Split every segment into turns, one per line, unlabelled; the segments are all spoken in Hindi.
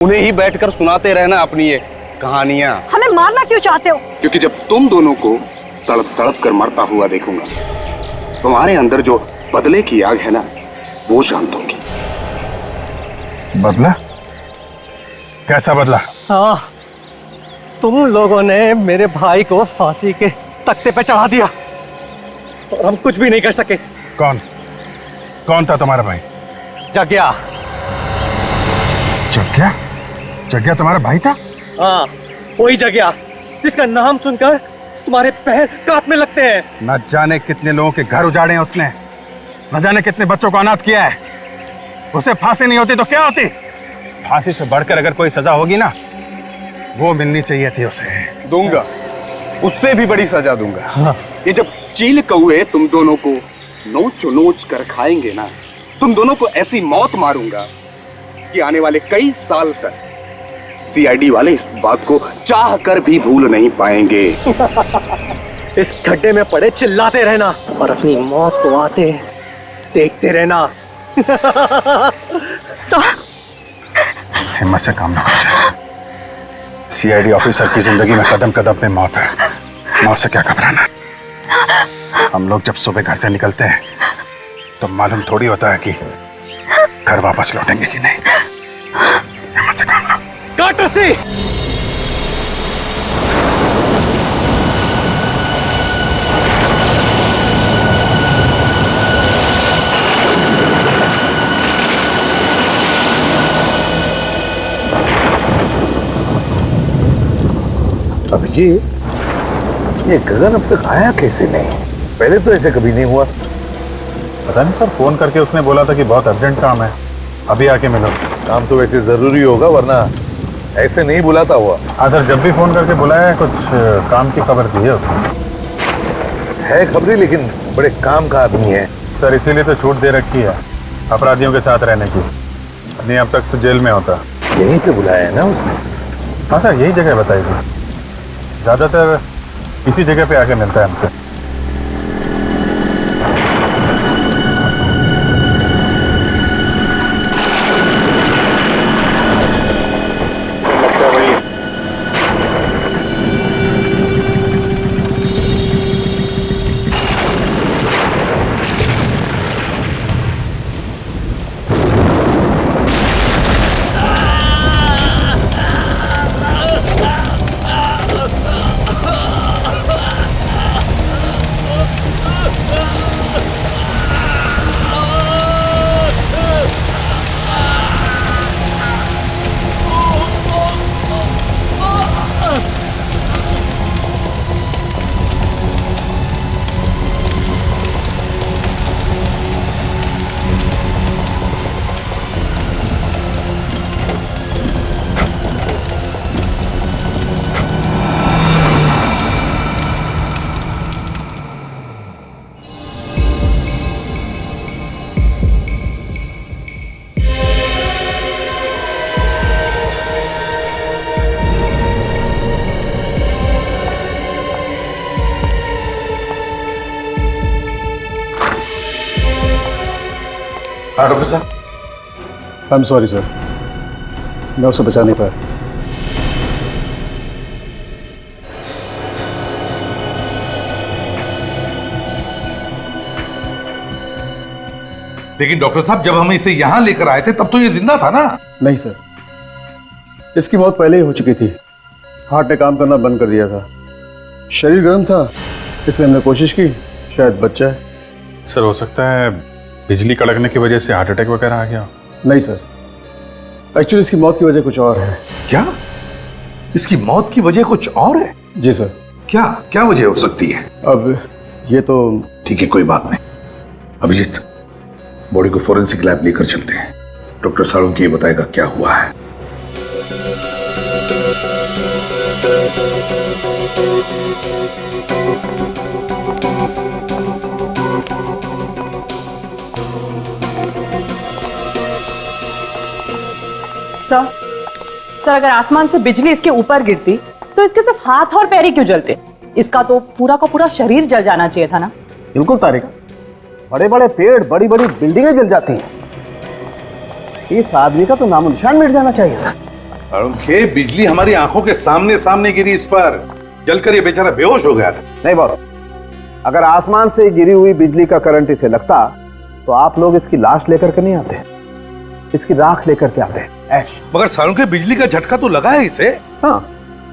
उन्हें ही बैठकर सुनाते रहना अपनी ये कहानियां।
हमें मारना क्यों चाहते हो?
क्योंकि जब तुम दोनों को तड़प तड़प कर मरता हुआ देखूंगा, तुम्हारे अंदर जो बदले की आग है ना, वो शांत होगी।
बदला? कैसा बदला?
हाँ, तुम लोगों ने मेरे भाई को फांसी के तख्ते पे चढ़ा दिया और हम कुछ भी नहीं कर सके।
कौन कौन था तुम्हारा भाई?
जग्या।
जग्या? जग्या तुम्हारा भाई था?
हाँ, वही जग्या जिसका नाम सुनकर तुम्हारे पैर कांपने लगते हैं।
न जाने कितने लोगों के घर उजाड़े हैं उसने, न जाने कितने बच्चों को अनाथ किया है। उसे फांसी नहीं होती तो क्या होती? फांसी से बढ़कर अगर कोई सजा होगी ना, वो मिलनी चाहिए थी उसे।
दूंगा, उससे भी बड़ी सजा दूंगा।
हाँ।
ये जब चील कौए तुम दोनों को नोच नोच कर खाएंगे ना, तुम दोनों को ऐसी मौत मारूंगा कि आने वाले कई साल तक सीआईडी वाले इस बात को चाह कर भी भूल नहीं पाएंगे।
इस गड्ढे में पड़े चिल्लाते रहना और अपनी मौत को आते देखते रहना।
हिम्मत से काम ना कर। सीआईडी ऑफिसर की जिंदगी में कदम कदम पे मौत है। मौत से क्या घबराना। हम लोग जब सुबह घर से निकलते हैं तो मालूम थोड़ी होता है कि घर वापस लौटेंगे कि नहीं। हिम्मत से काम लो।
काट रस्सी।
अभिजीत, ये गगन अब तक आया कैसे नहीं? पहले तो ऐसे कभी नहीं हुआ।
पता नहीं सर, फोन करके उसने बोला था कि बहुत अर्जेंट काम है, अभी आके मिलो।
काम तो वैसे जरूरी होगा, वरना ऐसे नहीं बुलाता हुआ।
हाँ सर, जब भी फोन करके बुलाया है कुछ काम की खबर दी है उसने।
है खबरी, लेकिन बड़े काम का आदमी है।
सर इसीलिए तो छूट दे रखी है अपराधियों के साथ रहने की, नहीं अब तक तो जेल में होता।
यहीं पे बुलाया है ना उसने?
हाँ सर, यही जगह बताई थी। ज्यादातर इसी जगह पे आके मिलता है हमसे।
हाँ डॉक्टर साहब।
आई एम सॉरी सर, मैं उसे बचा नहीं पाया।
लेकिन डॉक्टर साहब, जब हम इसे यहां लेकर आए थे तब तो ये जिंदा था ना?
नहीं सर, इसकी मौत पहले ही हो चुकी थी। हार्ट ने काम करना बंद कर दिया था। शरीर गर्म था, इसलिए हमने कोशिश की शायद बच जाए।
सर हो सकता है बिजली कड़कने की वजह से हार्ट अटैक वगैरह आ गया।
नहीं सर, एक्चुअली इसकी मौत की वजह कुछ और है।
क्या? इसकी मौत की वजह कुछ और है?
जी सर।
क्या क्या वजह हो सकती है?
अब ये तो
ठीक है, कोई बात नहीं। अभिजीत, बॉडी को फोरेंसिक लैब लेकर चलते हैं। डॉक्टर साळुंके ये बताएगा क्या हुआ है।
सर अगर आसमान से बिजली इसके ऊपर गिरती तो इसके सिर्फ हाथ और पैर ही क्यों जलते? इसका तो पूरा का पूरा शरीर जल जाना चाहिए था ना।
बिल्कुल तारिका, बड़े बड़े पेड़, बड़ी बड़ी बिल्डिंगें जल जाती हैं। इस आदमी का तो नामो निशान मिट जाना चाहिए था।
अरुण के बिजली हमारी आंखों के सामने सामने गिरी इस पर, जलकर ये बेचारा बेहोश हो गया था।
नहीं बॉस, अगर आसमान से गिरी हुई बिजली का करंट इसे लगता तो आप लोग इसकी लाश लेकर के नहीं आते, इसकी राख लेकर के आते। ऐश।
मगर सारुण के बिजली का झटका तो लगा है इसे।
हाँ,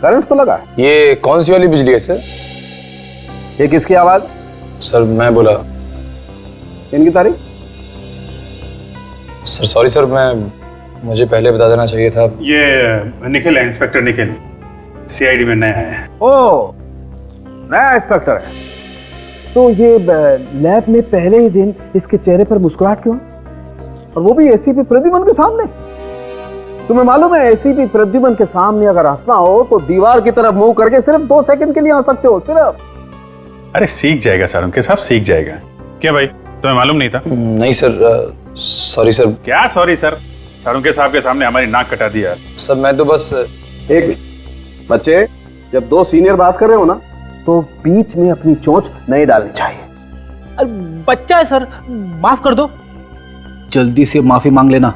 करंट तो लगा है।
ये कौन सी वाली बिजली है सर?
ये किसकी आवाज?
सर मैं बोला।
इनकी तारीख?
सर सॉरी सर, मुझे पहले बता देना चाहिए था।
ये निखिल है, इंस्पेक्टर निखिल, सीआईडी में नया है।
ओ, नया इंस्पेक्टर है। तो ये लैब में पहले ही दिन इसके चेहरे पर मुस्कुराहट क्यों, और वो भी एसीपी प्रद्युमन के सामने? तुम्हें मालूम है एसीपी प्रद्युमन के सामने अगर हंसना हो तो दीवार की तरफ मुंह करके सिर्फ 2 सेकंड के लिए हंस सकते हो, सिर्फ।
अरे सीख जाएगा सारुण के साहब, सीख जाएगा। क्या भाई, तुम्हें मालूम नहीं था?
नहीं सर, सॉरी सर।
क्या सॉरी सर? सारुण के साहब के सामने हमारी नाक कटा दिया।
सर मैं तो बस।
एक बच्चे, जब 2 सीनियर बात कर रहे हो ना तो बीच में अपनी चोंच नहीं डालनी चाहिए।
बच्चा है सर, माफ कर दो। जल्दी से माफी मांग लेना,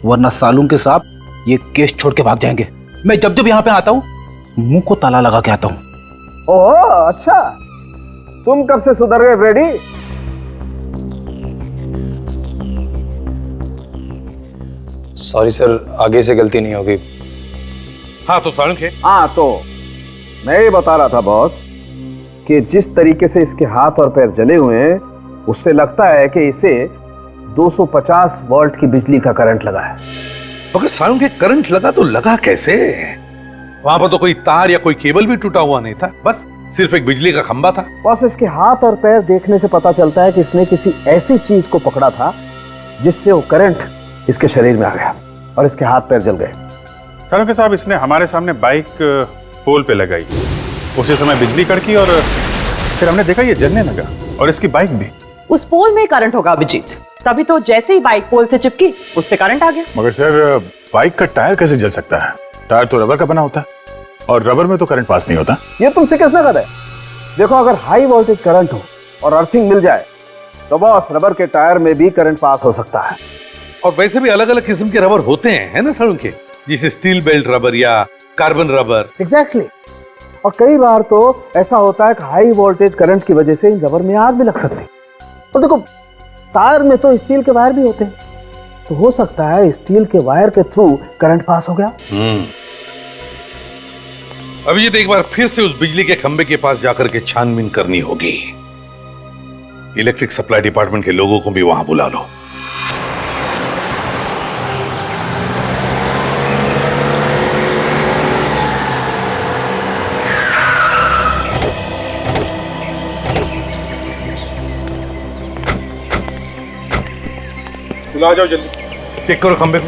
वरना सालून के साहब ये केस छोड़ के भाग जाएंगे। मैं जब जब यहाँ पे आता हूँ मुंह को ताला लगा के आता हूँ।
ओह अच्छा, तुम कब से सुधर गए फ्रेडी?
सॉरी सर, आगे से गलती नहीं होगी।
हाँ तो सारुण के,
हाँ तो मैं ये बता रहा था बॉस कि जिस तरीके से इसके हाथ और पैर जले हुए हैं उससे लगता है कि इसे 250 वोल्ट की बिजली का करंट लगा है।
मगर सारुण के करंट लगा तो लगा कैसे? वहां पर तो कोई तार या कोई केबल भी टूटा हुआ नहीं था, बस सिर्फ एक बिजली का खंबा था।
बॉस, इसके हाथ और पैर देखने से पता चलता है कि इसने किसी ऐसी चीज को पकड़ा था जिससे वो करंट इसके शरीर में आ गया और इसके हाथ पैर जल गए।
सारुण के साहब, इसने हमारे सामने बाइक पोल पे लगाई, उसी समय बिजली कड़की और फिर हमने देखा ये जलने लगा, और इसकी बाइक भी।
उस पोल में करंट होगा अभिजीत, तभी तो जैसे ही बाइक पोल से चिपकी उस पे करंट आ गया।
मगर सर, बाइक का टायर कैसे जल सकता है? टायर तो रबर का बना होता है, और रबर में तो करंट पास नहीं होता।
ये तुमसे किसने कहा है? देखो, अगर हाई वोल्टेज करंट हो और अर्थिंग मिल जाए तो बॉस रबर के टायर में भी करंट पास हो सकता है।
और वैसे भी अलग अलग किस्म के रबर होते हैं, है ना सारुण के, जैसे स्टील बेल्ट रबर या कार्बन रबर।
एग्जैक्टली। और कई बार तो ऐसा होता है कि हाई वोल्टेज करंट की वजह से इन रबर में आग भी लग सकती है। और देखो, टायर में तो स्टील के वायर भी होते हैं, तो हो सकता है स्टील के वायर के थ्रू करंट पास हो गया।
अभी ये एक बार फिर से उस बिजली के खंबे के पास जाकर के छानबीन करनी होगी। इलेक्ट्रिक सप्लाई डिपार्टमेंट के लोगों को भी वहां बुला लो।
बुला जाओ जल्दी,
चेक करो खंबे को।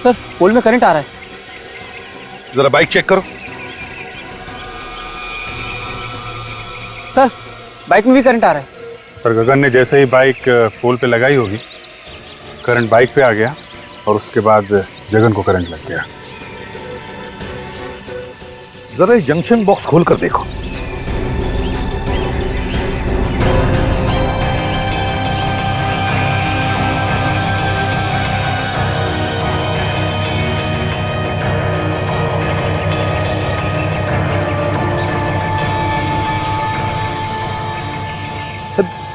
सर पोल में करंट आ रहा है।
जरा बाइक चेक करो।
सर बाइक में भी करंट आ रहा है।
पर गगन ने जैसे ही बाइक पोल पे लगाई होगी, करंट बाइक पे आ गया, और उसके बाद जगन को करंट लग गया।
जरा ये जंक्शन बॉक्स खोल कर देखो।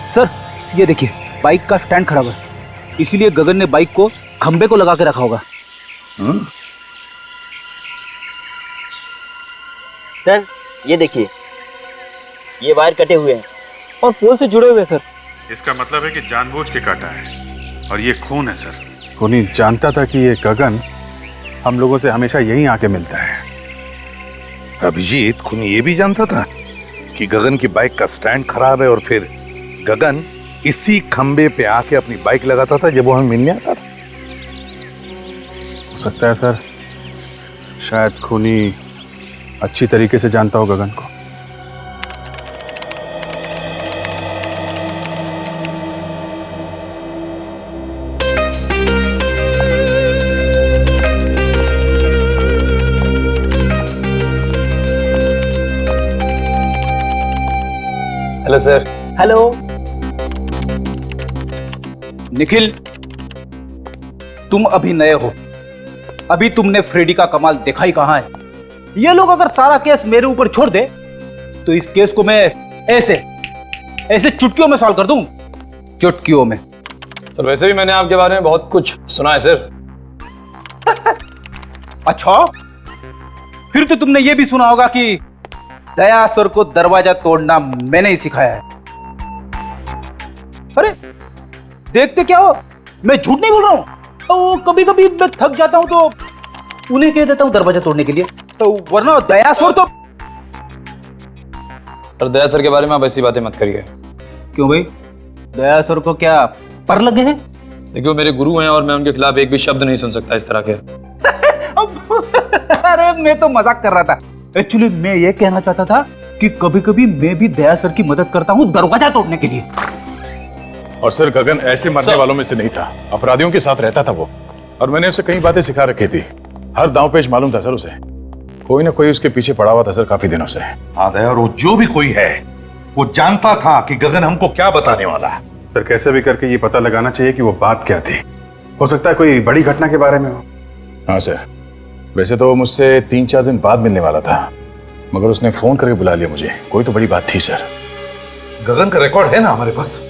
सर ये देखिए, बाइक का स्टैंड खराब है, इसीलिए गगन ने बाइक को खंबे को लगा के रखा होगा।
सर ये देखिए, ये वायर कटे हुए हैं और पोल से जुड़े हुए हैं सर।
इसका मतलब है कि जानबूझ के काटा है, और ये खून है सर। खूनी जानता था कि ये गगन हम लोगों से हमेशा यहीं आके मिलता है।
अभिजीत खूनी ये भी जानता था कि गगन की बाइक का स्टैंड खराब है, और फिर गगन इसी खंबे पे आके अपनी बाइक लगाता था जब वो हमें मिलने आता था।
हो सकता है सर, शायद खूनी अच्छी तरीके से जानता हो गगन को।
Hello sir.
हेलो निखिल, तुम अभी नए हो, अभी तुमने फ्रेडी का कमाल देखा ही कहां है। ये लोग अगर सारा केस मेरे ऊपर छोड़ दे तो इस केस को मैं ऐसे ऐसे चुटकियों में सॉल्व कर दूं, चुटकियों में।
सर वैसे भी मैंने आपके बारे में बहुत कुछ सुना है सर।
अच्छा, फिर तो तुमने ये भी सुना होगा कि दयासुर को दरवाजा तोड़ना मैंने ही सिखाया है। अरे देखते क्या हो, मैं झूठ नहीं बोल रहा हूं। तो कभी कभी मैं थक जाता हूं तो उन्हें कह देता हूं दरवाजा तोड़ने के लिए, तो वरना दयासुर तो।
सर दया सर के बारे में आप ऐसी बातें मत करिए।
क्यों भाई, दयासुर को क्या पर लगे हैं?
देखिए वो मेरे गुरु हैं और मैं उनके खिलाफ एक भी शब्द नहीं सुन सकता इस तरह के।
अरे मैं तो मजाक कर रहा था। एक्चुअली मैं ये कहना चाहता था कि कभी कभी मैं भी दयासुर की मदद करता हूँ दरवाजा तोड़ने के लिए।
और सर गगन ऐसे मरने वालों में से नहीं था, अपराधियों के साथ रहता था वो, और मैंने उसे कई बातें सिखा रखी थी। हर दांव पेच मालूम था सर उसे, कोई ना कोई उसके पीछे पड़ा हुआ था सर काफी दिनों से।
हाँ दया, और वो जो भी कोई है वो जानता था कि गगन हमको क्या बताने वाला है।
सर कैसे भी करके ये पता लगाना चाहिए कि वो बात क्या थी। हो सकता है कोई बड़ी घटना के बारे में हो। हाँ सर, वैसे तो वो मुझसे 3-4 दिन बाद मिलने वाला था, मगर उसने फोन करके बुला लिया मुझे। कोई तो बड़ी बात थी सर।
गगन का रिकॉर्ड है ना हमारे पास?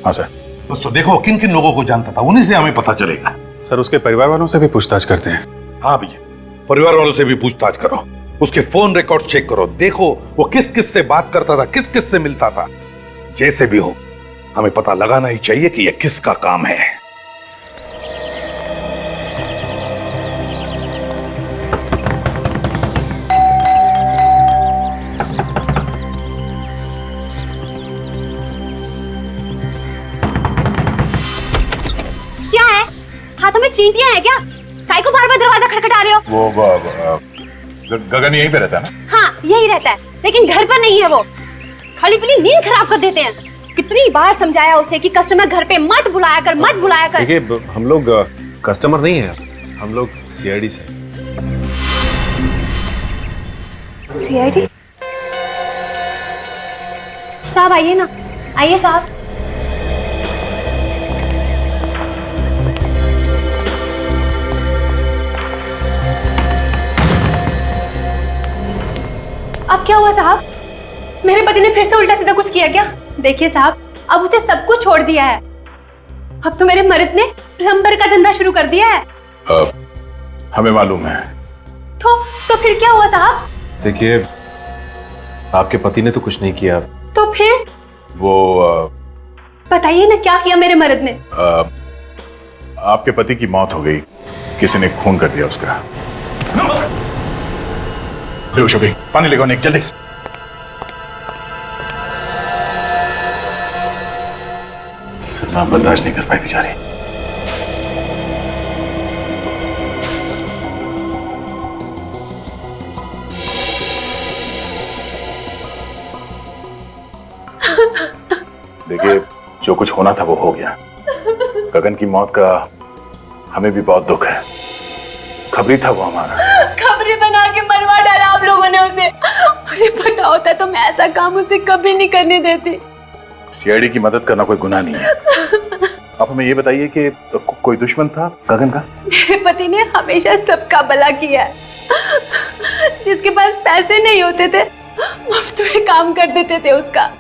हाँ सर।
बस तो देखो किन किन लोगों को जानता था, उन्हीं से हमें पता चलेगा।
सर उसके परिवार वालों से भी पूछताछ करते हैं।
हाँ भैया, परिवार वालों से भी पूछताछ करो, उसके फोन रिकॉर्ड चेक करो, देखो वो किस किस से बात करता था, किस किस से मिलता था। जैसे भी हो हमें पता लगाना ही चाहिए कि यह किसका काम है।
क्या है? हाथों में चींटियां हैं क्या? काहे को बार-बार दरवाजा खटखटा रहे हो?
वो गगन यहीं पे रहता है ना?
हाँ यही रहता है, लेकिन घर पर नहीं है वो। खाली पीली नींद खराब कर देते हैं। कितनी बार समझाया उसे कि कस्टमर घर पे मत बुलाया कर, मत बुलाया कर।
देखिए हम लोग कस्टमर नहीं है, हम लोग सीआईडी से।
सीआईडी? साहब आइए ना, आइए साहब। अब क्या हुआ साहब? मेरे पति ने फिर से उल्टा सीधा कुछ किया क्या? देखिए साहब, अब उसे सब कुछ छोड़ दिया है। अब तो मेरे मर्द ने प्लम्बर का धंधा शुरू कर दिया है।
हमें मालूम है।
तो फिर क्या हुआ साहब?
देखिए आपके पति ने तो कुछ नहीं किया।
तो फिर?
वो
बताइए ना क्या किया मेरे मर्द ने?
आपके पति की मौत हो गई, किसी ने खून कर दिया उसका। बेहोश हो गई, पानी लेकर निक जल्दी। सदमा बर्दाश्त नहीं कर पाई बेचारी। देखिए जो कुछ होना था वो हो गया। गगन की मौत का हमें भी बहुत दुख है। खबरी था वो हमारा।
खबरी बना के मरवा डाला आप लोगों ने उसे। मुझे पता होता तो मैं ऐसा काम उसे कभी नहीं करने देती।
सीआईडी की मदद करना कोई गुनाह नहीं है। आप हमें ये बताइए कि कोई दुश्मन था गगन का?
मेरे पति ने हमेशा सबका भला किया है। जिसके पास पैसे नहीं होते थे मुफ्त में काम कर देते थे उसका।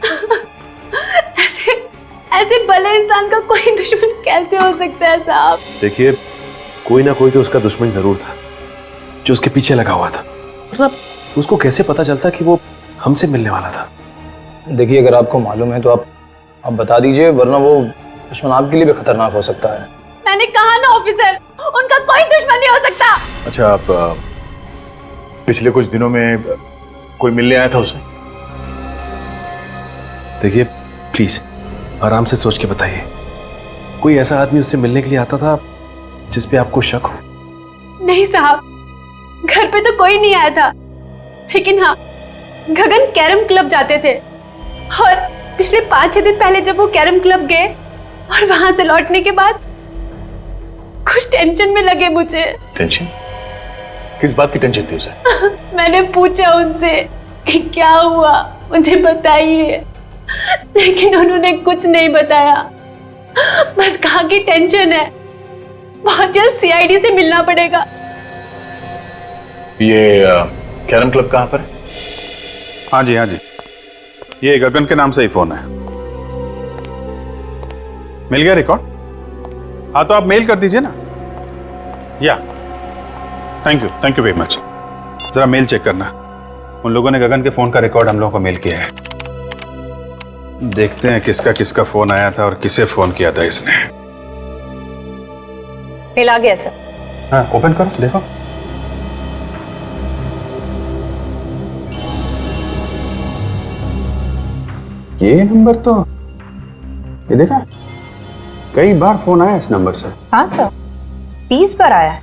ऐसे भले इंसान का कोई दुश्मन कैसे हो सकता है साहब?
देखिए कोई ना कोई तो उसका दुश्मन जरूर था जो उसके पीछे लगा हुआ था। मतलब उसको कैसे पता चलता कि वो हमसे मिलने वाला था?
देखिए अगर आपको मालूम है तो आप बता दीजिए, वरना वो दुश्मन आपके लिए भी खतरनाक हो सकता है।
मैंने कहा ना ऑफिसर, उनका कोई दुश्मन नहीं हो सकता।
अच्छा, आप पिछले कुछ दिनों में कोई मिलने आया था उसे?
देखिए प्लीज आराम से सोच के बताइए। कोई ऐसा आदमी उससे मिलने के लिए आता था जिस पे आपको शक हो?
नहीं साहब, घर पे तो कोई नहीं आया था, लेकिन हाँ गगन कैरम क्लब जाते थे और पिछले 5-6 दिन पहले जब वो कैरम क्लब गए और वहां से लौटने के बाद कुछ टेंशन में लगे मुझे।
टेंशन? किस बात की टेंशन थी उसे?
मैंने पूछा उनसे कि क्या हुआ, मुझे बताइए, लेकिन उन्होंने कुछ नहीं बताया। बस कहा कि टेंशन है। बहुत जल्द सीआईडी से मिलना पड़ेगा।
ये कैरम क्लब कहाँ पर है? हाँ जी, ये गगन के नाम से ही फोन है। मिल गया रिकॉर्ड? हाँ तो आप मेल कर दीजिए ना। या थैंक यू वेरी मच। जरा मेल चेक करना, उन लोगों ने गगन के फोन का रिकॉर्ड हम लोगों को मेल किया है। देखते हैं किसका फोन आया था और किसे फोन किया था इसने।
मेल आ गया सर।
हाँ ओपन करो, देखो। ये नंबर तो, ये देखा, कई बार फोन आया इस नंबर से।
हाँ सर, 20 बार आया है।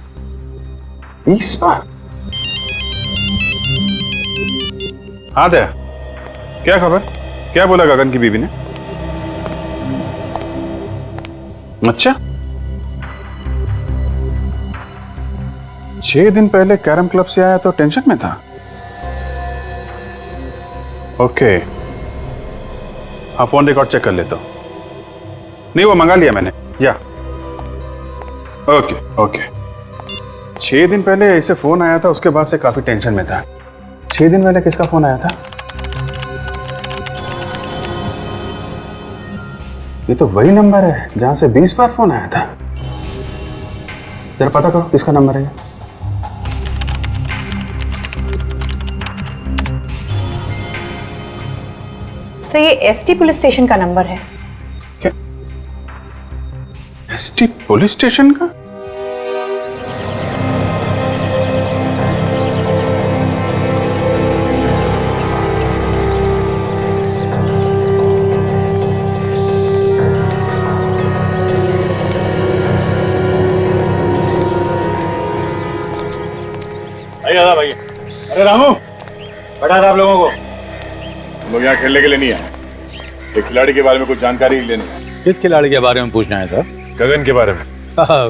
20 बार? हाँ दया, क्या खबर? क्या बोला गगन की बीवी ने? अच्छा, 6 दिन पहले कैरम क्लब से आया तो टेंशन में था। ओके, हाँ फोन रिकॉर्ड चेक कर लेता हूं। नहीं वो मंगा लिया मैंने। या ओके 6 दिन पहले ऐसे फोन आया था, उसके बाद से काफी टेंशन में था। 6 दिन पहले किसका फोन आया था? ये तो वही नंबर है जहां से 20 बार फोन आया था। जरा पता करो किसका नंबर है।
सर ये एसटी पुलिस स्टेशन का नंबर है।
क्या? एसटी पुलिस स्टेशन का?
भाई, अरे रामू, बैठा था आप लोगों को। हम लोग यहाँ खेलने के लिए नहीं आए, एक खिलाड़ी के बारे में कुछ जानकारी लेनी है।
किस खिलाड़ी के बारे में पूछना है सर?
गगन के बारे में।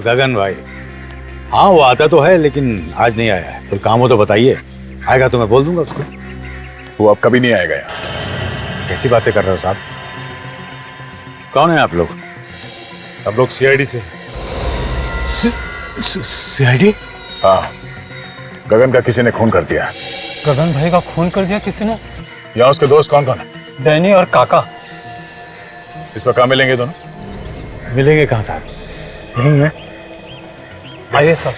गगन भाई, हाँ वो आता तो है लेकिन आज नहीं आया है। कोई काम हो तो बताइए, आएगा तो मैं बोल दूंगा उसको।
वो अब कभी नहीं आएगा यहाँ।
कैसी बातें कर रहे हो साहब? कौन है आप लोग?
हम लोग सीआईडी से।
सीआईडी?
हाँ, गगन का किसी ने खून कर दिया।
गगन भाई का खून कर दिया किसी ने?
यहाँ उसके दोस्त कौन कौन है?
डैनी और काका।
इस वक्त कहाँ मिलेंगे दोनों?
मिलेंगे कहाँ साहब? नहीं है।
आइए सर।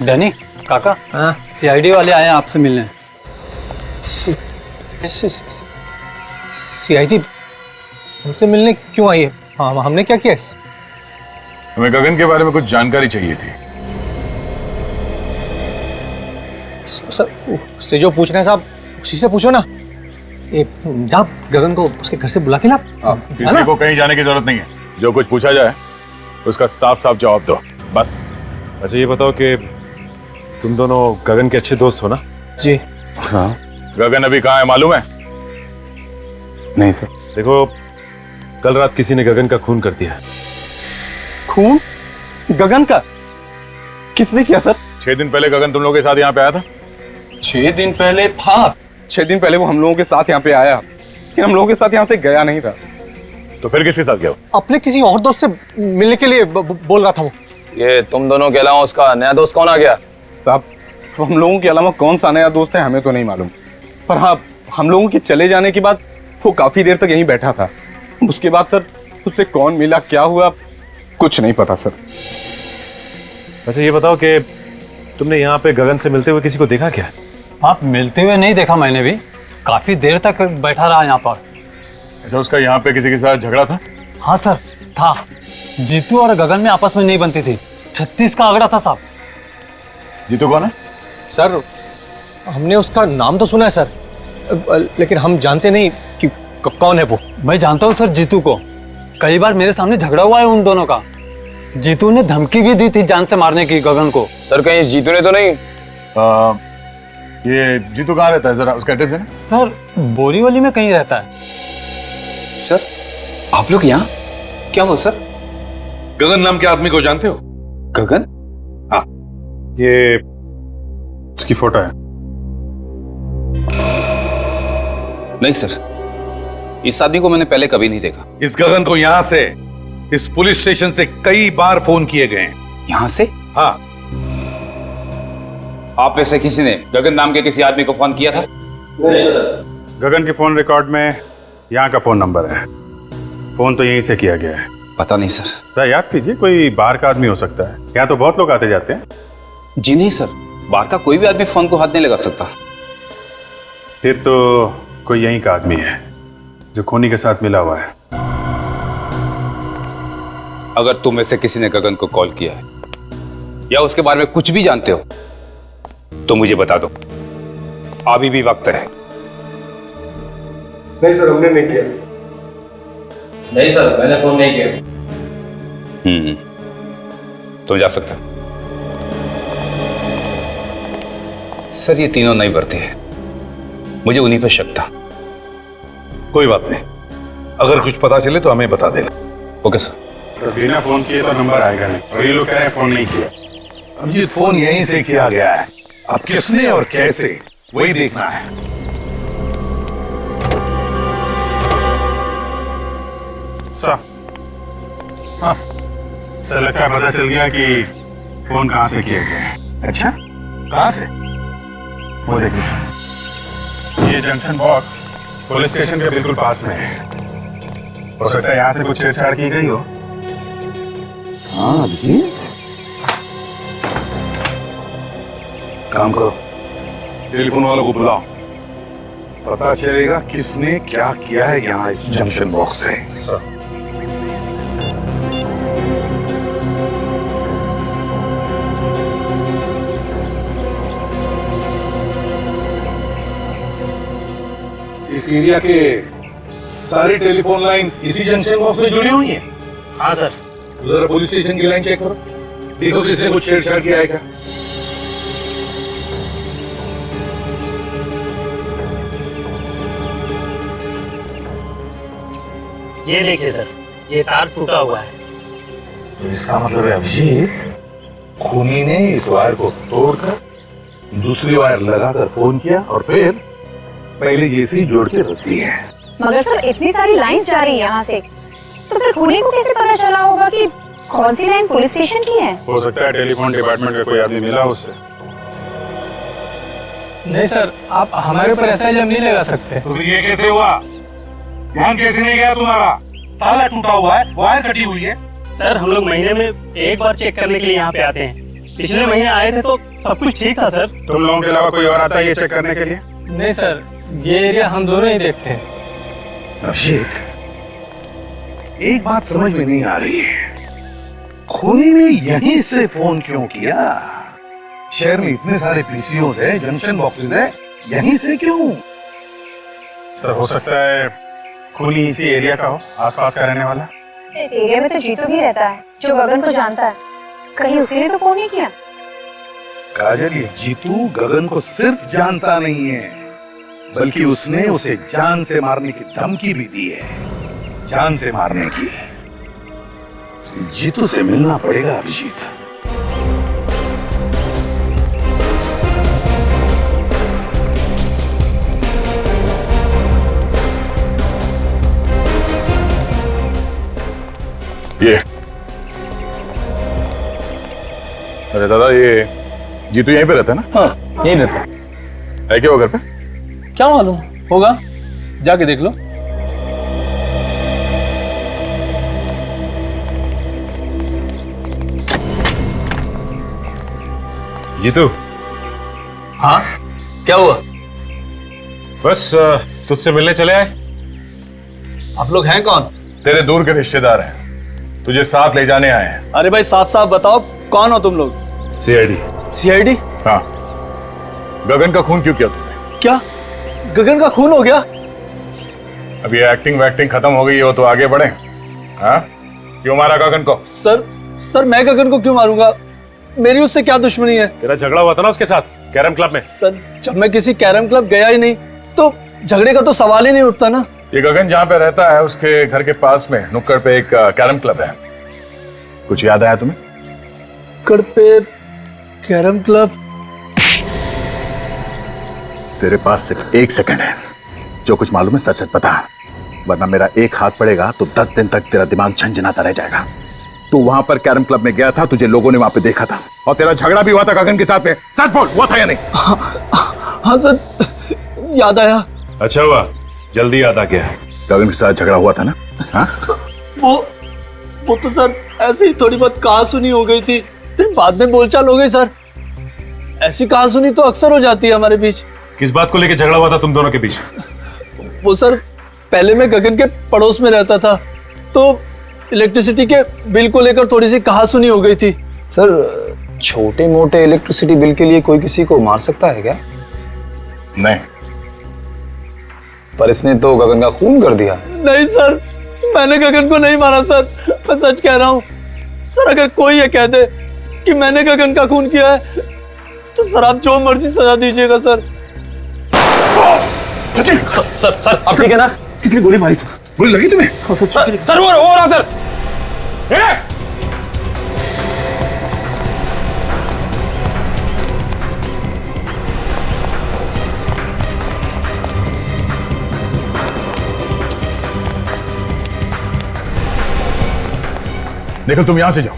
डैनी, काका, सीआईडी वाले आए हैं आपसे मिलने।
सीआईडी हमसे मिलने क्यों आई है? हाँ, हमने क्या किया?
हमें गगन के बारे में कुछ जानकारी चाहिए थी।
सर से जो पूछ रहे हैं साहब उसी से पूछो ना। जा गगन को उसके घर से बुला के ला।
किसी को कहीं जाने की जरूरत नहीं है, जो कुछ पूछा जाए उसका साफ साफ जवाब दो बस।
अच्छा ये बताओ कि तुम दोनों गगन के अच्छे दोस्त हो ना?
जी
हाँ। गगन अभी कहाँ है मालूम है?
नहीं सर। देखो कल रात किसी ने गगन का खून कर दिया।
खून? गगन का? किसने किया सर?
6 दिन पहले गगन तुम लोगों के साथ यहाँ पे आया था।
6 दिन पहले? हाँ, 6 दिन पहले वो हम लोगों के साथ यहाँ पे आया, लेकिन हम लोगों के साथ यहाँ से गया नहीं था।
तो फिर किसके साथ गया?
अपने किसी और दोस्त से मिलने के लिए बोल रहा था वो।
ये तुम दोनों के अलावा उसका नया दोस्त कौन आ गया?
साहब हम लोगों के अलावा कौन सा नया दोस्त है हमें तो नहीं मालूम, पर हाँ हम लोगों के चले जाने के बाद वो काफी देर तक यहीं बैठा था। उसके बाद सर उससे कौन मिला, क्या हुआ, कुछ नहीं पता सर।
अच्छा ये बताओ कि तुमने यहाँ पे गगन से मिलते हुए किसी को देखा क्या?
आप मिलते हुए नहीं देखा मैंने भी, काफी देर तक बैठा रहा यहाँ पर।
अच्छा उसका यहाँ पे किसी के साथ झगड़ा था?
हाँ सर था। जीतू और गगन में आपस में नहीं बनती थी, 36 का आंकड़ा था साहब।
जीतू कौन है?
सर हमने उसका नाम तो सुना है सर, लेकिन हम जानते नहीं कि कौन है वो।
मैं जानता हूँ सर जीतू को, कई बार मेरे सामने झगड़ा हुआ है उन दोनों का। जीतू ने धमकी भी दी थी जान से मारने की गगन को।
सर कहीं जीतू ने तो नहीं?
ये जीतू कहाँ रहता है, जरा उसका एड्रेस है ना?
सर बोरीवली में कहीं रहता है।
सर आप लोग यहाँ क्या हो सर?
गगन नाम के आदमी को जानते हो?
गगन?
हाँ,
ये उसकी फोटो है।
नहीं सर, इस आदमी को मैंने पहले कभी नहीं देखा।
इस गगन को यहाँ से इस पुलिस स्टेशन से कई बार फोन किए गए हैं।
यहाँ से?
हाँ।
आप में से किसी ने गगन नाम के किसी आदमी को फोन किया था?
नहीं सर। गगन के फोन रिकॉर्ड में यहाँ का फोन नंबर है। फोन तो यहीं से किया गया है।
पता नहीं सर।
सर याद कीजिए, कोई बाहर का आदमी हो सकता है। यहाँ तो बहुत लोग आते जाते हैं।
जी नहीं सर, बाहर का कोई भी आदमी फोन को हाथ नहीं लगा सकता।
फिर तो कोई यहीं का आदमी है जो खूनी के साथ मिला हुआ है।
अगर तुम में से किसी ने गगन को कॉल किया है या उसके बारे में कुछ भी जानते हो तो मुझे बता दो, अभी भी वक्त है।
नहीं सर, हमने नहीं किया।
नहीं सर, मैंने फोन नहीं किया।
तुम जा सकते हो। सर ये तीनों नहीं बढ़ते हैं, मुझे उन्हीं पे शक था।
कोई बात नहीं, अगर कुछ पता चले तो हमें बता देना।
Okay sir.
तो बिना फोन किए तो नंबर आएगा नहीं, और ये लोग कह रहे हैं फोन नहीं किया।
अभिजीत, फोन यहीं से किया गया है। अब किसने और कैसे, वही देखना है।
सर, हाँ सर, लगता है पता चल गया कि फोन कहाँ से किया गया है।
अच्छा, कहाँ से?
वो देखिए सर, ये जंक्शन बॉक्स पुलिस स्टेशन के बिल्कुल पास में है। हो सकता है यहाँ से कुछ छेड़छाड़ की गई हो।
हाँ जी,
काम करो, टेलीफोन वालों को बुलाओ, पता चलेगा किसने क्या किया है यहाँ इस जंक्शन बॉक्स से।
सर
इस एरिया के सारे टेलीफोन लाइंस इसी जंक्शन बॉक्स में जुड़ी हुई हैं।
हाँ सर।
जरा पुलिस स्टेशन की लाइन चेक करो, देखो किसने कुछ छेड़छाड़ किया है क्या।
ये देखिए सर, ये तार टूटा हुआ है।
तो इसका मतलब है अभिजीत, खूनी ने इस वायर को तोड़कर दूसरी वायर लगाकर फोन किया और फिर पहले ये से जोड़ के रख दी है।
मगर सर इतनी सारी लाइंस जा रही है यहाँ से, तो फिर खूनी को कैसे पता चला होगा कि कौन सी लाइन पुलिस स्टेशन की है?
हो सकता है टेलीफोन डिपार्टमेंट का कोई आदमी मिला उससे।
नहीं सर, आप हमारे ऊपर ऐसा इल्जाम नहीं लगा सकते।
तो ये कैसे हुआ? ध्यान कैसे नहीं गया तुम्हारा? ताला टूटा हुआ है, वायर कटी हुई है।
सर हम लोग महीने में एक बार चेक करने के लिए यहाँ पे आते हैं। पिछले महीने आए थे तो सब कुछ ठीक था सर।
तुम लोगों के अलावा कोई और आता है ये चेक करने के लिए?
नहीं सर, ये एरिया हम दोनों ही देखते हैं।
अभिषेक, एक बात समझ में नहीं आ रही है, खूनी ने यहीं से फोन क्यों किया? शहर में इतने सारे पीसीओस है, जंक्शन बॉक्सेस है, यहीं से क्यों?
सर हो सकता है खूनी इसी एरिया का हो, आसपास का रहने वाला।
इस एरिया में तो जीतू भी रहता है जो गगन को जानता है, कहीं उसी ने तो फोन नहीं किया?
काजल, ये जीतू गगन को सिर्फ जानता नहीं है, बल्कि उसने उसे जान से मारने की धमकी भी दी है। जान से मारने की। जीतू से मिलना पड़ेगा अभिजीत।
ये अरे दादा, ये जीतू यहीं पे रहता है ना?
हाँ यहीं रहता
है क्या वो घर पे?
क्या मालूम होगा, जाके देख लो।
जीतू।
हाँ क्या हुआ?
बस तुझसे मिलने चले आए।
आप लोग हैं कौन?
तेरे दूर के रिश्तेदार हैं, तुझे साथ ले जाने आए हैं।
अरे भाई साफ साफ बताओ, कौन हो तुम लोग?
सीआईडी।
सीआईडी?
हाँ। गगन का खून क्यों किया तुमने?
क्या गगन का खून हो गया?
अब ये एक्टिंग वैक्टिंग खत्म हो गई हो तो आगे बढ़े। हाँ, क्यों मारा गगन को?
सर मैं गगन को क्यों मारूंगा? मेरी उससे क्या दुश्मनी है?
तेरा झगड़ा हुआ था ना उसके साथ कैरम क्लब में।
सर जब मैं किसी कैरम क्लब गया ही नहीं तो झगड़े का तो सवाल ही नहीं उठता ना।
ये गगन जहाँ पे रहता है उसके घर के पास में नुक्कड़ पे एक कैरम क्लब है, कुछ याद आया तुम्हें?
नुक्कड़ पे कैरम क्लब?
तेरे पास सिर्फ 1 सेकंड है, जो कुछ मालूम है सच सच बता, वरना मेरा एक हाथ पड़ेगा तो 10 दिन तक तेरा दिमाग झंझनाता रह जाएगा। तू वहां पर कैरम क्लब में गया था, तुझे लोगों ने वहां पे देखा था, और तेरा झगड़ा भी हुआ था गगन के साथ में। सच बोल, हुआ था या नहीं?
हाँ सर, याद आया।
अच्छा हुआ, जल्दी याद आ गया।
गगन के साथ झगड़ा हुआ था ना? हाँ?
वो तो सर ऐसे ही थोड़ी बहुत कहा सुनी हो गई थी, फिर बाद में बोलचाल हो गई सर। ऐसी कहा सुनी तो अक्सर हो जाती है हमारे बीच।
किस बात को लेकर झगड़ा हुआ था तुम दोनों के बीच?
वो सर, पहले मैं गगन के पड़ोस में रहता था, तो इलेक्ट्रिसिटी के बिल को लेकर थोड़ी सी कहा सुनी हो गई थी।
सर, छोटे मोटे इलेक्ट्रिसिटी बिल के लिए कोई किसी को मार सकता है क्या?
नहीं।
पर इसने तो गगन का खून कर दिया।
नहीं सर, मैंने गगन को नहीं मारा सर, मैं सच कह रहा हूँ सर। अगर कोई ये कह दे कि मैंने गगन का खून किया है तो सर आप जो मर्जी सजा दीजिएगा सर।
सचिन!
सर आप ठीक है ना?
किसने गोली मारी? सर गोली लगी तुम्हें?
सर वो रहा सर।
देखो तुम यहां से जाओ।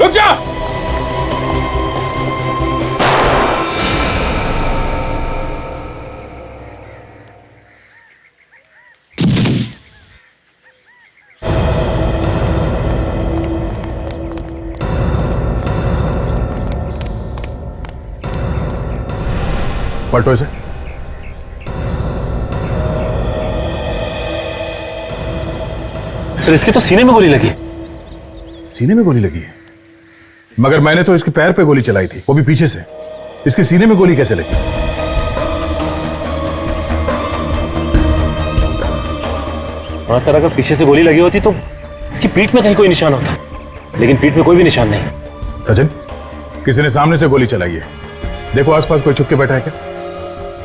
रुक जा!
पलटो इसे।
सर, इसके तो सीने में गोली लगी।
सीने में गोली लगी है? मगर मैंने तो इसके पैर पे गोली चलाई थी, वो भी पीछे से। इसके सीने में गोली कैसे लगी?
हाँ सर, अगर पीछे से गोली लगी होती तो इसकी पीठ में कहीं कोई निशान होता, लेकिन पीठ में कोई भी निशान नहीं।
सचिन, किसी ने सामने से गोली चलाई है। देखो आसपास कोई छुप के बैठा है क्या?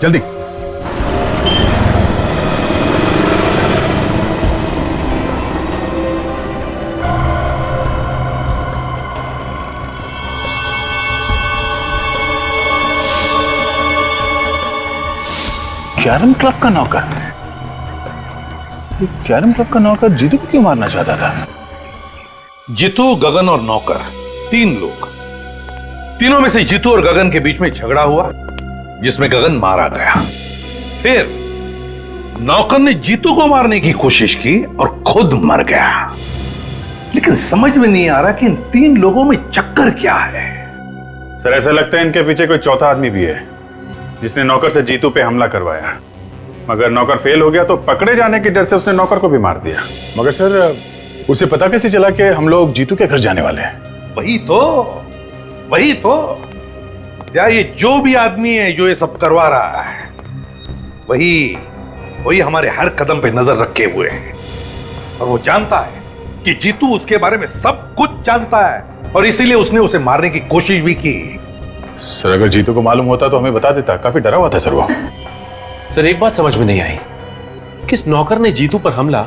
जल्दी। कैरम क्लब का नौकर? ये कैरम क्लब का नौकर जीतू को क्यों मारना चाहता था?
जीतू, गगन और नौकर, 3 लोग। तीनों में से जीतू और गगन के बीच में झगड़ा हुआ, जिसमें गगन मारा गया। फिर नौकर ने जीतू को मारने की कोशिश की और खुद मर गया। लेकिन समझ में नहीं आ रहा कि इन 3 लोगों में चक्कर क्या है।
सर, ऐसा लगता है इनके पीछे कोई चौथा आदमी भी है, जिसने नौकर से जीतू पे हमला करवाया। मगर नौकर फेल हो गया तो पकड़े जाने के डर से उसने नौकर को भी मार दिया। मगर सर, उसे पता कैसे चला कि हम लोग जीतू के घर जाने वाले हैं?
वही तो क्या ये जो भी आदमी है जो ये सब करवा रहा है, वही हमारे हर कदम पे नजर रखे हुए है। और वो जानता है कि जीतू उसके बारे में सब कुछ जानता है, और इसीलिए उसने उसे मारने की कोशिश भी की।
सर, अगर जीतू को मालूम होता तो हमें बता देता। काफी डरा हुआ था सर वो।
सर, एक बात समझ में नहीं आई, किस नौकर ने जीतू पर हमला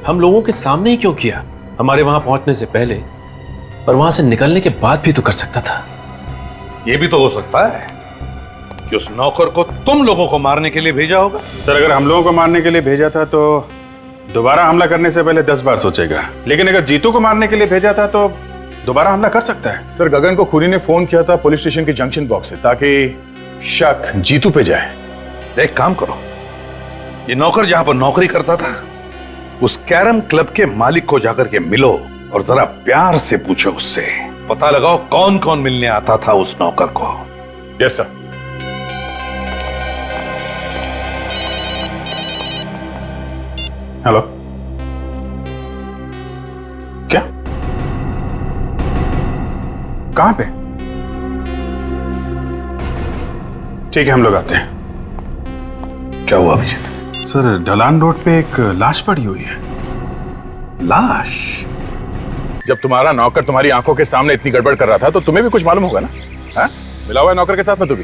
हम लोगों के सामने ही क्यों किया? हमारे वहां पहुंचने से पहले और वहां से निकलने के बाद भी तो कर सकता था।
यह भी तो हो सकता है कि उस नौकर को तुम लोगों को मारने के लिए भेजा होगा।
सर, अगर हम लोगों को मारने के लिए भेजा था तो दोबारा हमला करने से पहले 10 बार सोचेगा। लेकिन अगर जीतू को मारने के लिए भेजा था तो दोबारा हमला कर सकता है। सर, गगन को खूनी ने फोन किया था पुलिस स्टेशन के जंक्शन बॉक्स से, ताकि शक जीतू पे जाए।
एक काम करो, ये नौकर जहां पर नौकरी करता था उस कैरम क्लब के मालिक को जाकर के मिलो और जरा प्यार से पूछो उससे पता लगाओ कौन कौन मिलने आता था उस नौकर को।
Yes sir.
हेलो, क्या? कहां पे? ठीक है, हम लोग आते हैं।
क्या हुआ अभिजीत?
सर, ढलान रोड पे एक लाश पड़ी हुई है।
लाश?
जब तुम्हारा नौकर तुम्हारी आंखों के सामने इतनी गड़बड़ कर रहा था तो तुम्हें भी कुछ मालूम होगा ना? हाँ? मिला हुआ है नौकर के साथ ना? तू भी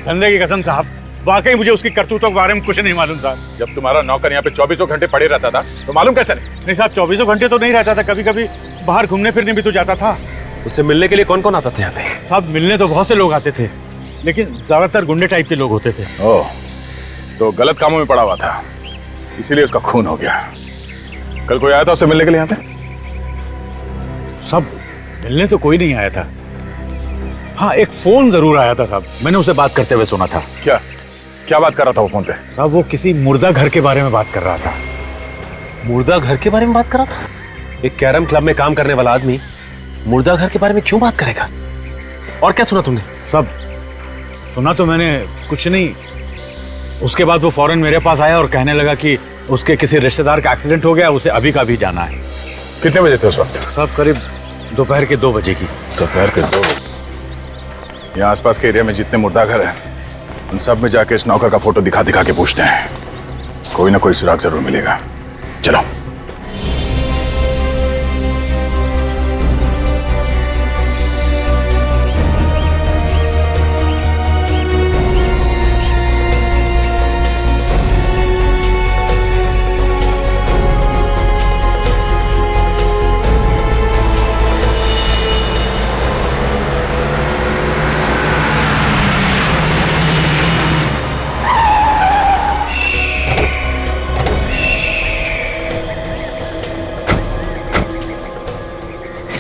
धंधे की कसम साहब, वाकई मुझे उसकी करतूतों के बारे में कुछ नहीं मालूम साहब।
जब तुम्हारा नौकर यहाँ पे 24 घंटे पड़े रहता था तो मालूम कैसे नहीं?
नहीं साहब, 24 घंटे तो नहीं रहता था, कभी कभी बाहर घूमने फिरने भी तो जाता था।
उससे मिलने के लिए कौन कौन आता था यहाँ पे?
साहब मिलने तो बहुत से लोग आते थे, लेकिन ज्यादातर गुंडे टाइप के लोग होते थे।
ओह, तो गलत कामों में पड़ा हुआ था, इसीलिए उसका खून हो गया। कल कोई आया था उससे मिलने के लिए यहाँ पे?
सब मिलने तो कोई नहीं आया था। हाँ, एक फोन जरूर आया था साहब, मैंने उसे बात करते हुए सुना था।
क्या क्या बात कर रहा था वो फोन पे?
साहब वो किसी मुर्दा घर के बारे में बात कर रहा था।
मुर्दा घर के बारे में बात कर रहा था? एक कैरम क्लब में काम करने वाला आदमी मुर्दा घर के बारे में क्यों बात करेगा? और क्या सुना तुमने?
सब सुना तो मैंने कुछ नहीं। उसके बाद वो फौरन मेरे पास आया और कहने लगा कि उसके किसी रिश्तेदार का एक्सीडेंट हो गया, उसे अभी का भी जाना है।
कितने बजे थे उस वक्त?
साहब करीब दोपहर के 2 बजे की।
दोपहर के 2 बजे? यहाँ आसपास के एरिया में जितने मुर्दा घर हैं उन सब में जाके इस नौकर का फोटो दिखा दिखा के पूछते हैं, कोई ना कोई सुराग जरूर मिलेगा। चलो।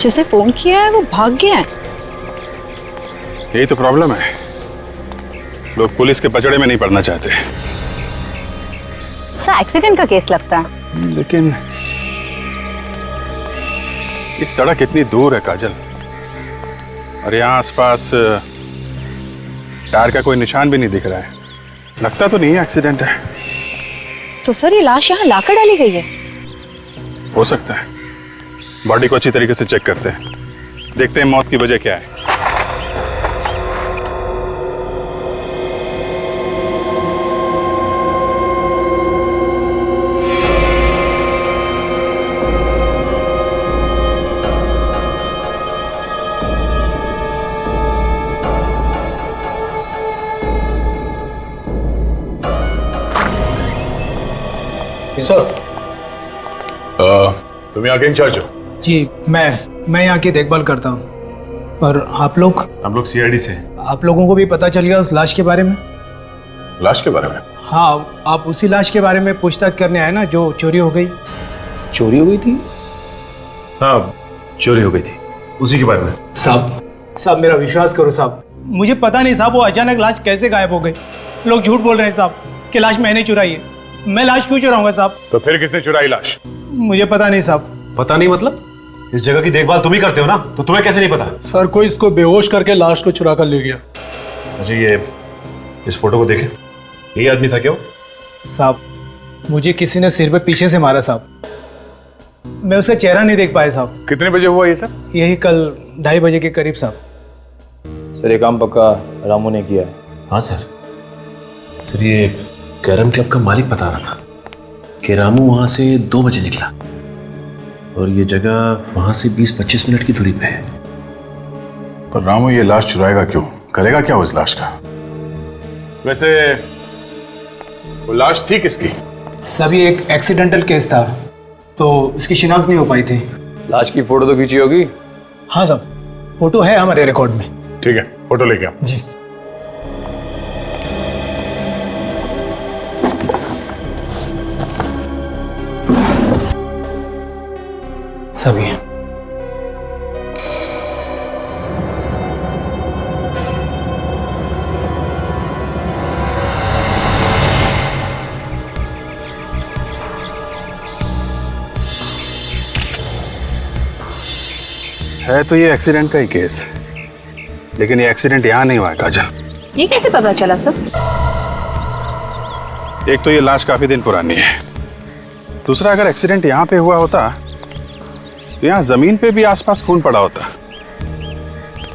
जिसे फोन किया है वो भाग गया है।
यही तो प्रॉब्लम है, लोग पुलिस के पचड़े में नहीं पड़ना चाहते।
सर एक्सीडेंट का केस लगता है।
लेकिन ये सड़क इतनी दूर है काजल, और यहाँ आसपास टायर का कोई निशान भी नहीं दिख रहा है। लगता तो नहीं है एक्सीडेंट है।
तो सर ये लाश यहाँ लाकर डाली गई है?
हो सकता है। बॉडी को अच्छी तरीके से चेक करते हैं, देखते हैं मौत की वजह क्या है।
सर,
तुम यहाँ के इंचार्ज हो?
जी, मैं यहाँ की देखभाल करता हूँ। और आप लोग?
हम लोग सीआईडी से।
आप लोगों को भी पता चल गया उस लाश के बारे में?
लाश के बारे में?
हाँ, आप उसी लाश के बारे में पूछताछ करने आए ना जो चोरी हो गई?
चोरी हो गई थी?
हाँ, चोरी हो गई थी, उसी के बारे में।
साहब मेरा विश्वास करो साहब, मुझे पता नहीं साहब वो अचानक लाश कैसे गायब हो गई। लोग झूठ बोल रहे हैं साहब कि लाश मैंने चुराई है। मैं लाश क्यों चुराऊंगा साहब?
तो फिर किसने चुराई लाश?
मुझे पता नहीं साहब।
पता नहीं मतलब? इस जगह की देखभाल तुम ही करते हो ना, तो तुम्हें कैसे नहीं पता?
सर कोई इसको बेहोश करके लाश को चुरा कर ले गया।
मुझे ये इस फोटो को देखे, यही आदमी था क्या वो?
साहब मुझे किसी ने सिर पे पीछे से मारा साहब, मैं उसका चेहरा नहीं देख पाया साहब।
कितने बजे हुआ ये सब?
यही कल 2:30 बजे के करीब साहब।
सर ये काम पक्का रामू ने किया है।
हाँ सर। सर ये कैरम क्लब का मालिक बता रहा था कि रामू वहां से 2 बजे निकला और ये जगह वहां से 20-25 मिनट की दूरी पे है।
पर रामू ये लाश चुराएगा क्यों? करेगा क्या उस लाश का? वैसे वो लाश थी किसकी?
सभी एक एक्सीडेंटल केस था तो इसकी शिनाख्त नहीं हो पाई थी।
लाश की फोटो तो खींची होगी?
हाँ साहब, फोटो है हमारे रिकॉर्ड में।
ठीक है, फोटो लेके आओ।
जी। सभी
है तो ये एक्सीडेंट का ही केस, लेकिन ये एक्सीडेंट यहाँ नहीं हुआ है काजल।
ये कैसे पता चला सर?
एक तो ये लाश काफी दिन पुरानी है, दूसरा अगर एक्सीडेंट यहाँ पे हुआ होता तो यहाँ जमीन पे भी आसपास खून पड़ा होता,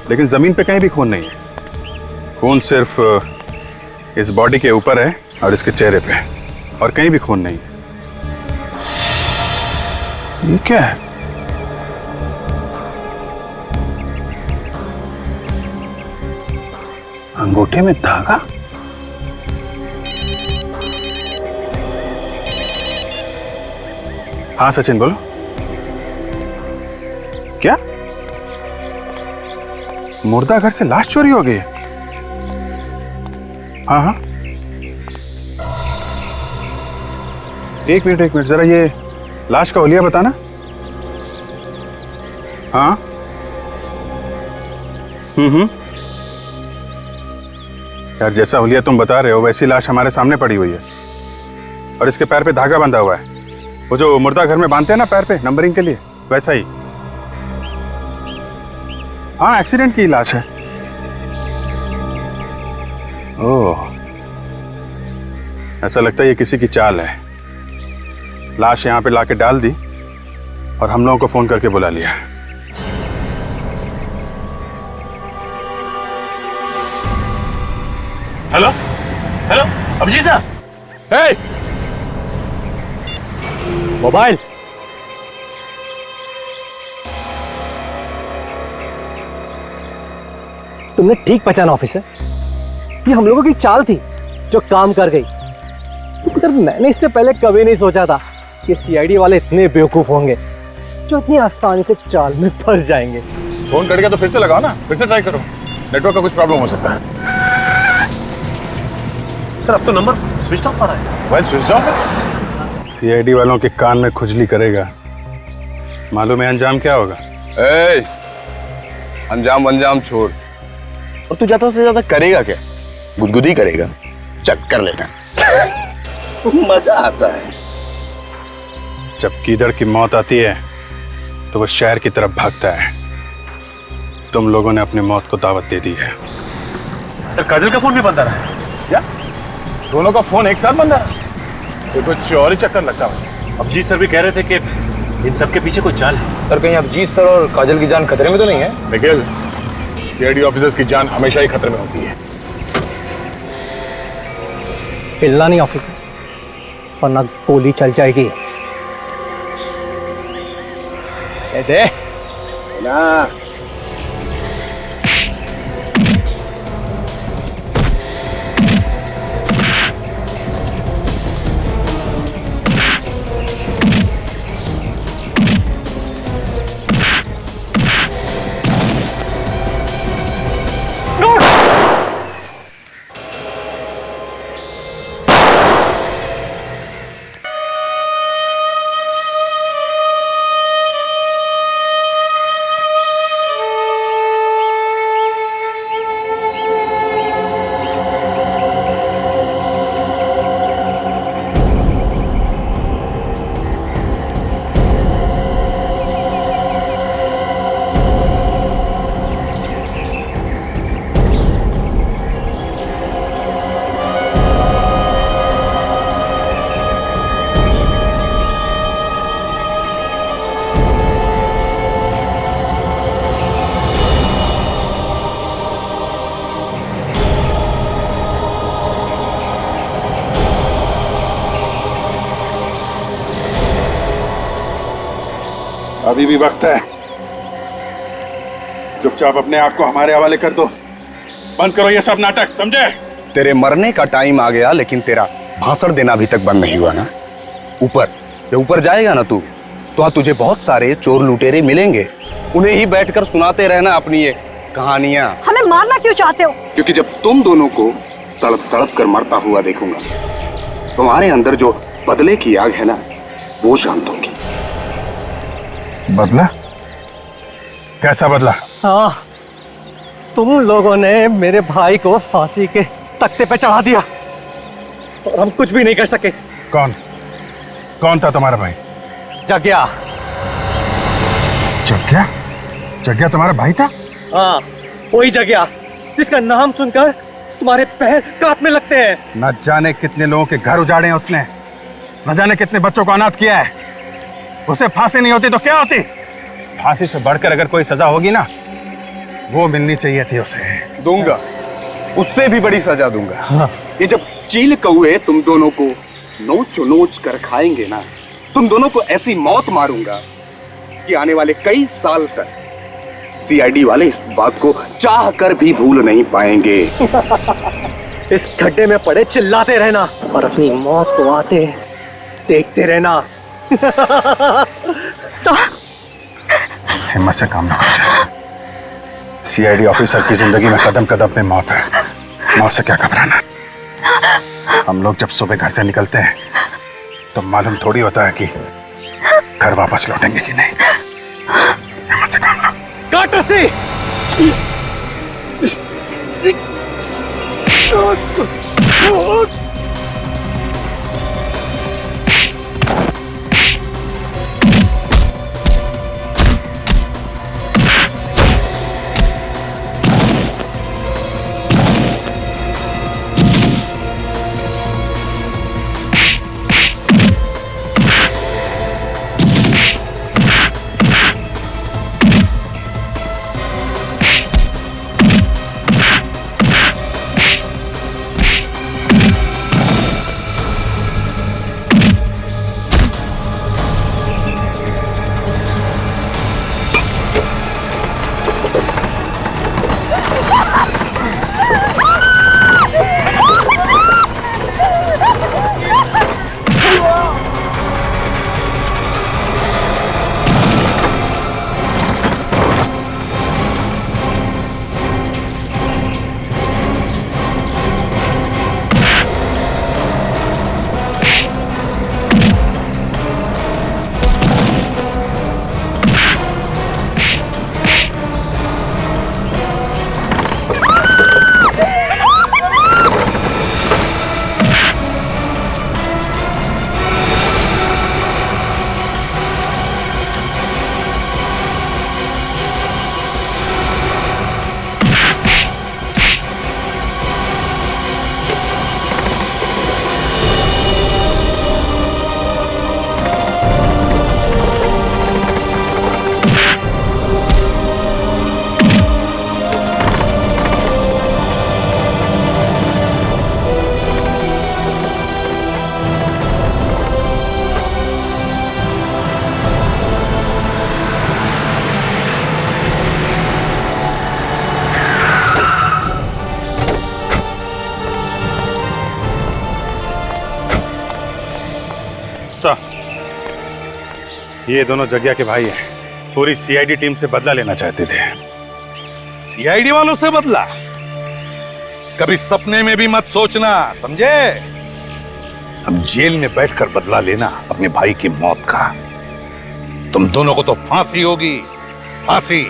लेकिन जमीन पे कहीं भी खून नहीं है। खून सिर्फ इस बॉडी के ऊपर है और इसके चेहरे पे, और कहीं भी खून नहीं है। ये क्या है? अंगूठे में धागा? हाँ सचिन बोलो। क्या मुर्दा घर से लाश चोरी हो गई? हाँ हाँ, एक मिनट जरा ये लाश का हुलिया बताना। हाँ यार, जैसा हुलिया तुम बता रहे हो वैसी लाश हमारे सामने पड़ी हुई है, और इसके पैर पे धागा बंधा हुआ है, वो जो मुर्दा घर में बांधते हैं ना पैर पे नंबरिंग के लिए, वैसा ही। हाँ, एक्सीडेंट की लाश है। ओह, ऐसा लगता है ये किसी की चाल है। लाश यहाँ पे लाके डाल दी और हम लोगों को फोन करके बुला लिया।
हेलो हेलो अभिजीत साहब।
हे! मोबाइल। तुमने ठीक पहचाना ऑफिसर, ये हम लोगों की चाल थी जो काम कर गई। मगर मैंने इससे पहले कभी नहीं सोचा था कि सीआईडी वाले इतने बेवकूफ होंगे जो इतनी आसानी से चाल में फंस जाएंगे।
फोन कट गया तो फिर से लगाओ ना, फिर से ट्राई करो, नेटवर्क का कुछ प्रॉब्लम हो सकता है।
सर अब तो नंबर स्विच ऑफ आ रहा है।
मोबाइल स्विच ऑफ है? सीआईडी वालों के कान में खुजली करेगा, मालूम है अंजाम क्या होगा?
अंजाम अंजाम छोड़, और तू ज्यादा से ज्यादा करेगा क्या? गुदगुदी करेगा? चल कर लेना। मजा आता है।
जब कीदड़ की मौत आती है तो वो शहर की तरफ भागता है। तुम लोगों ने अपनी मौत को दावत दे दी है।
सर काजल का फोन भी बंद आ रहा है।
क्या दोनों का फोन एक साथ बंद है? तो कुछ और ही चक्कर लगता है।
अभिजीत सर भी कह रहे थे कि इन सब के पीछे कोई चाल है।
सर कहीं अभिजीत सर और काजल की जान खतरे में तो नहीं है?
निखिल, सीआईडी ऑफिसर्स की जान हमेशा ही खतरे में होती है।
हिलना नहीं ऑफिसर, वरना गोली चल जाएगी। दे
ना
अभी भी वक्त है, चुपचाप अपने आप को हमारे हवाले कर दो। बंद करो ये सब नाटक, समझे?
तेरे मरने का टाइम आ गया, लेकिन तेरा भाषण देना अभी तक बंद नहीं हुआ ना। ऊपर जब ऊपर जाएगा ना तू, तो वहाँ तुझे बहुत सारे चोर लुटेरे मिलेंगे, उन्हें ही बैठकर सुनाते रहना अपनी ये कहानियां।
हमें मारना क्यों चाहते हो?
क्योंकि जब तुम दोनों को तड़प तड़प कर मरता हुआ देखूंगा, तुम्हारे अंदर जो बदले की आग है ना, वो शांत होगी।
बदला? कैसा बदला?
हाँ, तुम लोगों ने मेरे भाई को फांसी के तख्ते पे चढ़ा दिया और हम कुछ भी नहीं कर सके।
कौन कौन था तुम्हारा भाई?
जग्या।
जग्या? जग्या तुम्हारा भाई था?
हाँ, वही जगह जिसका नाम सुनकर तुम्हारे पैर कांपने लगते हैं।
न जाने कितने लोगों के घर उजाड़े हैं उसने, न जाने कितने बच्चों को अनाथ किया है। उसे फांसी नहीं होती तो क्या होती? फांसी से बढ़कर अगर कोई सजा होगी ना, वो मिलनी चाहिए थी उसे।
दूंगा, उससे भी बड़ी सजा दूंगा।
हाँ।
ये जब चील कौए तुम दोनों को नोच नोच कर खाएंगे ना, तुम दोनों को ऐसी मौत मारूंगा कि आने वाले कई साल तक सीआईडी वाले इस बात को चाह कर भी भूल नहीं पाएंगे।
इस गड्ढे में पड़े चिल्लाते रहना और अपनी मौत को आते देखते रहना।
हिम्मत से काम ना कर। सीआईडी ऑफिसर की जिंदगी में कदम कदम पे मौत है। मौत से क्या घबराना। हम लोग जब सुबह घर से निकलते हैं तो मालूम थोड़ी होता है कि घर वापस लौटेंगे कि नहीं। हिम्मत से काम लो।
काट रस्सी।
ये दोनों जग्या के भाई हैं। पूरी सीआईडी टीम से बदला लेना चाहते थे।
सीआईडी वालों से बदला? कभी सपने में भी मत सोचना, समझे? अब जेल में बैठकर बदला लेना अपने भाई की मौत का। तुम दोनों को तो फांसी होगी, फांसी।